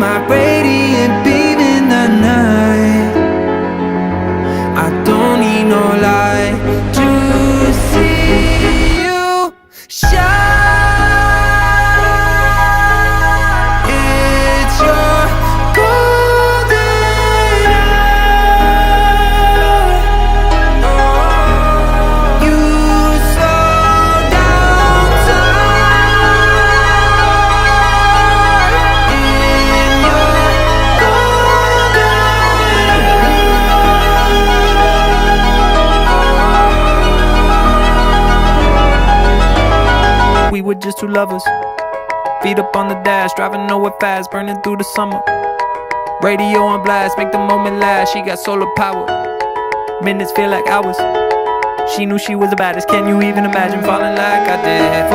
my radiant beam in the night. I don't need no light to see you shine. It's your golden hour. You slow down time in your golden hour. We were just two lovers, feet up on the dash, driving nowhere fast, burning through the summer. Radio on blast, make the moment last. She got solar power, minutes feel like hours. She knew she was the baddest. Can you even imagine falling like I did?